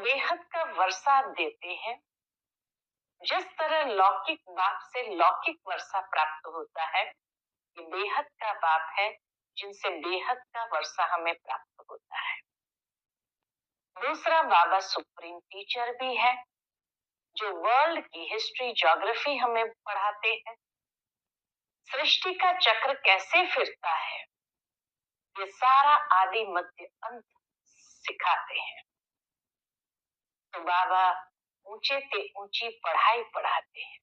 बेहद का वर्षा देते हैं। जिस तरह लौकिक बाप से लौकिक वर्षा प्राप्त होता है, ये बेहद का बाप है जिनसे बेहद का वर्षा हमें प्राप्त होता है। दूसरा बाबा सुप्रीम टीचर भी है, जो वर्ल्ड की हिस्ट्री ज्योग्राफी हमें पढ़ाते हैं। सृष्टि का चक्र कैसे फिरता है, ये सारा आदि मध्य अंत सिखाते हैं। तो बाबा ऊंचे से ऊंची पढ़ाई पढ़ाते हैं।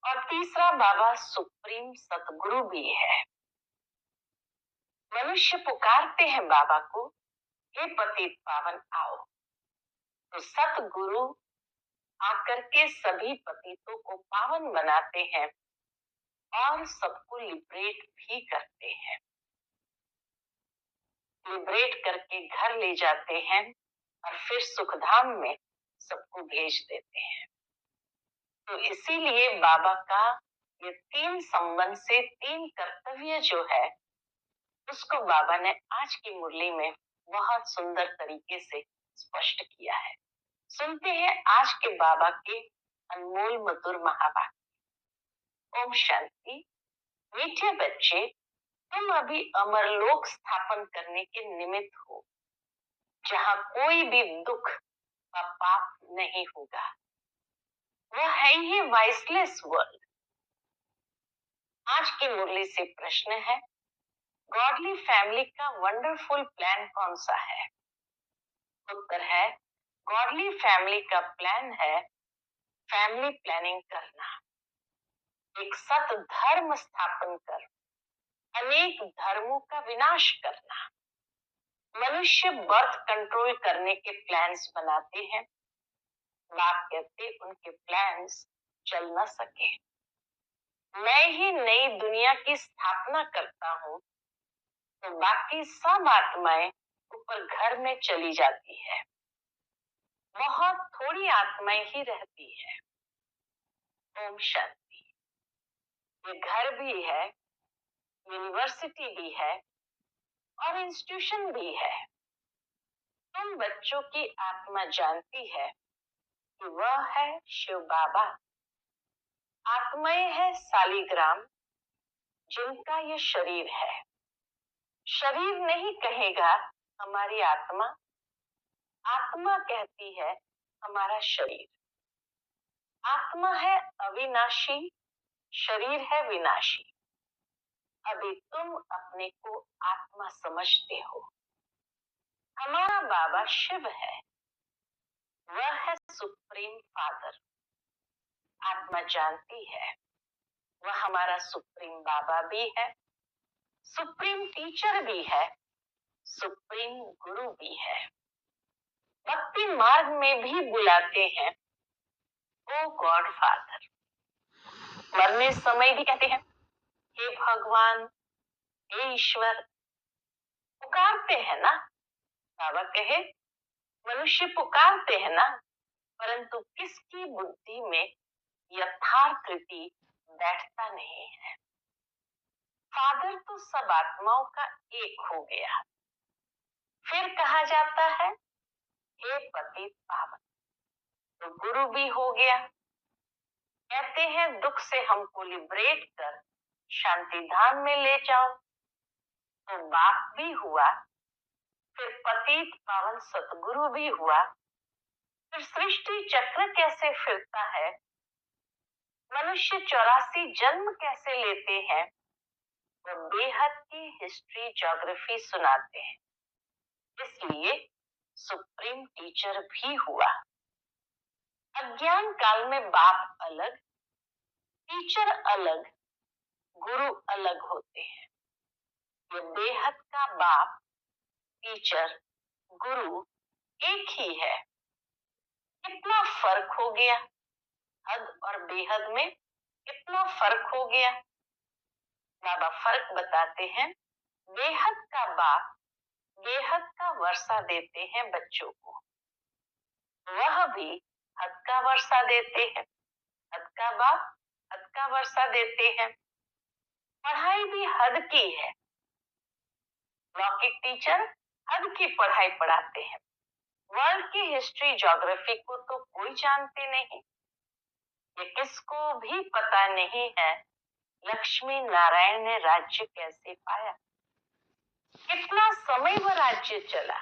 और तीसरा बाबा सुप्रीम सतगुरु भी है। मनुष्य पुकारते हैं बाबा को, हे पतित पावन आओ। तो सतगुरु आकर के सभी पतितों को पावन बनाते हैं और सबको लिबरेट भी करते हैं। लिबरेट करके घर ले जाते हैं और फिर सुखधाम में सबको भेज देते हैं। तो इसीलिए बाबा का ये 3 संबंध से 3 कर्तव्य जो है, उसको बाबा ने आज की मुरली में बहुत सुंदर तरीके से स्पष्ट किया है। सुनते हैं आज के बाबा के अनमोल मधुर महावाक्य। ओम शांति। मीठे बच्चे, तुम अभी अमरलोक स्थापन करने के निमित्त हो, जहाँ कोई भी दुख व पाप नहीं होगा। वह है ही वाइसलेस वर्ल्ड। आज की मुरली से प्रश्न है, गॉडली फैमिली का वंडरफुल प्लान कौन सा है? उत्तर है, गॉडली फैमिली का प्लान है फैमिली प्लानिंग करना, एक सत धर्म स्थापन कर अनेक धर्मों का विनाश करना। मनुष्य बर्थ कंट्रोल करने के प्लान्स बनाते हैं, बाप कहते उनके प्लान्स चल न सके। मैं ही नई दुनिया की स्थापना करता हूँ, तो बाकी सब आत्माएं ऊपर घर में चली जाती है। बहुत थोड़ी आत्माएं ही रहती है। ओम शांति। ये घर भी है, यूनिवर्सिटी भी है और इंस्टीट्यूशन भी है। तुम बच्चों की आत्मा जानती है कि वह है शिव बाबा। आत्माएं है सालीग्राम, जिनका ये शरीर है। शरीर नहीं कहेगा हमारी आत्मा, आत्मा कहती है हमारा शरीर। आत्मा है अविनाशी, शरीर है विनाशी। अभी तुम अपने को आत्मा समझते हो। हमारा बाबा शिव है, वह है सुप्रीम फादर। आत्मा जानती है वह हमारा सुप्रीम बाबा भी है, सुप्रीम टीचर भी है, सुप्रीम गुरु भी है। भक्ति मार्ग में भी बुलाते हैं ओ गॉड फादर। मरने समय भी कहते हैं हे भगवान, हे ईश्वर। पुकारते हैं ना, बाबा कहे मनुष्य पुकारते हैं ना, परंतु किसकी बुद्धि में यथार्थ रीति बैठता नहीं है। फादर तो सब आत्माओं का एक हो गया। फिर कहा जाता है हे पतित पावन, तो गुरु भी हो गया। कहते हैं दुख से हमको लिबरेट कर शांति धाम में ले जाओ, तो बाप भी हुआ, फिर पतित पावन सतगुरु भी हुआ। फिर सृष्टि चक्र कैसे फिरता है, मनुष्य 84 जन्म कैसे लेते हैं, वो बेहद की हिस्ट्री ज्योग्राफी सुनाते हैं। इसलिए सुप्रीम टीचर भी हुआ। अज्ञान काल में बाप अलग, टीचर अलग, गुरु अलग होते हैं। ये बेहद का बाप, टीचर, गुरु एक ही है। कितना फर्क हो गया, हद और बेहद में कितना फर्क हो गया। बाबा फर्क बताते हैं। बेहद का बाप बेहद का वर्षा देते हैं बच्चों को, वह भी हद का वर्षा देते हैं। हद का बाप हद का वर्षा देते हैं। पढ़ाई भी हद की है। लौकिक टीचर हद की पढ़ाई पढ़ाते हैं, वर्ल्ड की हिस्ट्री ज्योग्राफी को तो कोई जानते नहीं। ये किसको भी पता नहीं है लक्ष्मी नारायण ने राज्य कैसे पाया, कितना समय वह राज्य चला।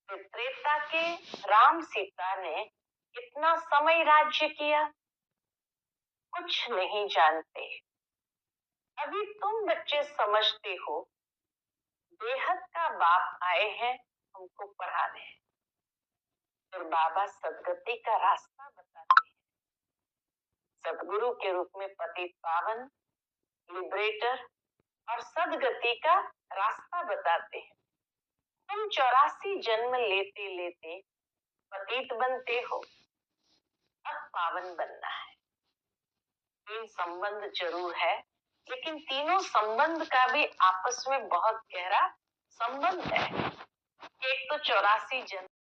फिर त्रेता के राम सीता ने कितना समय राज्य किया, कुछ नहीं जानते। अभी तुम बच्चे समझते हो बेहद का बाप आए हैं हमको पढ़ाने। फिर बाबा सदगति का रास्ता बताते हैं, सदगुरु के रूप में पतित पावन, लिबरेटर और सदगति का रास्ता बताते हैं। तुम 84 जन्म लेते लेते पतित बनते हो, अब पावन बनना है। तीन संबंध जरूर है, लेकिन तीनों संबंध का भी आपस में बहुत गहरा संबंध है। एक तो 84 जन्म